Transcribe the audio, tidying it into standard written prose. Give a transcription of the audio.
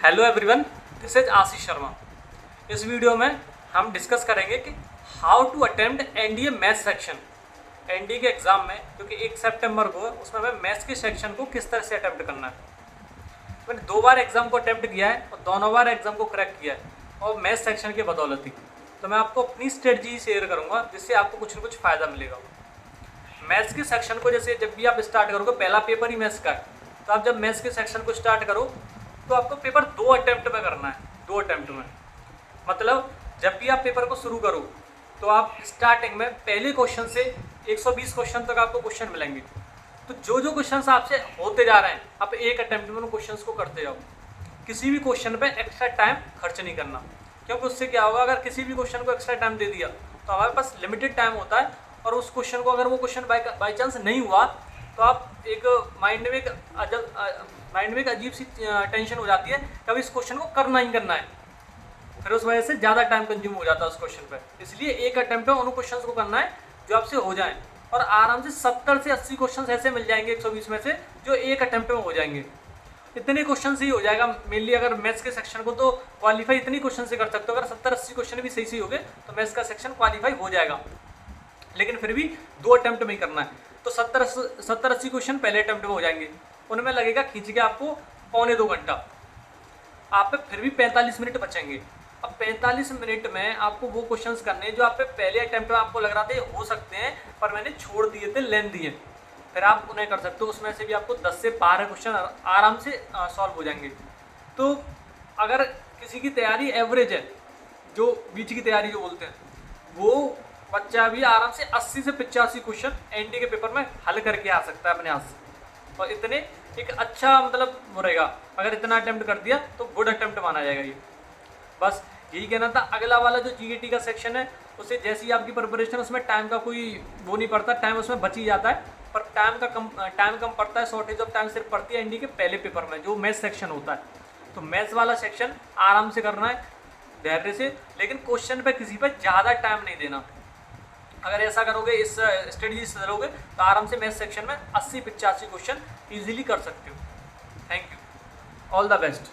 Hello everyone, this is Ashish Sharma. इस video में हम डिस्कस करेंगे कि how to attempt NDA maths section. NDA के एग्ज़ाम में क्योंकि 1 सितंबर को है, उसमें हमें मैथ्स के सेक्शन को किस तरह से अटेम्प्ट करना है। मैंने 2 बार एग्ज़ाम को अटेम्प्ट किया है और दोनों बार एग्ज़ाम को क्रैक किया है और मैथ्स सेक्शन की बदौलत ही। तो मैं आपको अपनी स्ट्रेटजी शेयर करूँगा जिससे आपको कुछ न कुछ फ़ायदा मिलेगा। मैथ्स के सेक्शन को जैसे जब भी आप स्टार्ट करोगे, पहला पेपर ही मैथ्स का है, तो आप जब मैथ्स के सेक्शन को स्टार्ट करो तो आपको पेपर 2 अटेम्प्ट में करना है। 2 अटेम्प्ट में मतलब जब भी आप पेपर को शुरू करो तो आप स्टार्टिंग में पहले क्वेश्चन से 120 क्वेश्चन तक आपको क्वेश्चन मिलेंगे। तो जो क्वेश्चन आपसे होते जा रहे हैं आप एक अटेम्प्ट में उन क्वेश्चन को करते जाओ। किसी भी क्वेश्चन पे एक्स्ट्रा टाइम खर्च नहीं करना, क्योंकि उससे क्या होगा, अगर किसी भी क्वेश्चन को एक्स्ट्रा टाइम दे दिया तो हमारे पास लिमिटेड टाइम होता है और उस क्वेश्चन को अगर वो क्वेश्चन बाई चांस नहीं हुआ तो आप एक माइंड में एक अजीब सी टेंशन हो जाती है कि अब इस क्वेश्चन को करना ही करना है, फिर उस वजह से ज़्यादा टाइम कंज्यूम हो जाता है उस क्वेश्चन पर। इसलिए एक अटेम्प्ट में उन क्वेश्चन को करना है जो आपसे हो जाएं और आराम से 70 से 80 क्वेश्चन ऐसे मिल जाएंगे 120 में से जो एक अटेम्प्ट में हो जाएंगे। इतने क्वेश्चन से ही हो जाएगा मेनली। अगर मैथ्स के सेक्शन को तो क्वालिफाई इतनी क्वेश्चन से कर सकते हो, अगर 70-80 क्वेश्चन भी सही हो गए तो मैथ्स का सेक्शन क्वालिफाई हो जाएगा। लेकिन फिर भी 2 अटेम्प्ट में ही करना है, तो 70-80 क्वेश्चन पहले अटेम्प्ट में हो जाएंगे। उनमें लगेगा खींच के आपको 1.25 घंटा, आप पे फिर भी 45 मिनट बचेंगे। अब 45 मिनट में आपको वो क्वेश्चंस करने जो आप पे पहले अटेम्प्ट में आपको लग रहा था हो सकते हैं पर मैंने छोड़ दिए थे, लेंथ दिए, फिर आप उन्हें कर सकते हो। उसमें से भी आपको 10 से 12 क्वेश्चन आराम से सॉल्व हो जाएंगे। तो अगर किसी की तैयारी एवरेज है, जो बीच की तैयारी जो बोलते हैं, वो बच्चा भी आराम से 80 से 85 क्वेश्चन एनडीए के पेपर में हल करके आ सकता है अपने हाथ से। और इतने एक अच्छा मतलब वो रहेगा, अगर इतना अटेम्प्ट कर दिया तो गुड अटेम्प्ट माना जाएगा ये। बस यही कहना था। अगला वाला जो जीएटी का सेक्शन है उससे जैसी आपकी प्रिपरेशन, उसमें टाइम का कोई वो नहीं पड़ता, टाइम उसमें बच ही जाता है, पर टाइम कम पड़ता है। शॉर्टेज ऑफ टाइम सिर्फ पड़ती है एनडीए के पहले पेपर में जो मैथ्स सेक्शन होता है। तो मैथ्स वाला सेक्शन आराम से करना है धैर्य से, लेकिन क्वेश्चन पे किसी पर ज़्यादा टाइम नहीं देना। अगर ऐसा करोगे, इस स्ट्रेटजी से चलोगे तो आराम से मैथ्स सेक्शन में 80-85 क्वेश्चन ईजिली कर सकते हो। Thank you, all the best.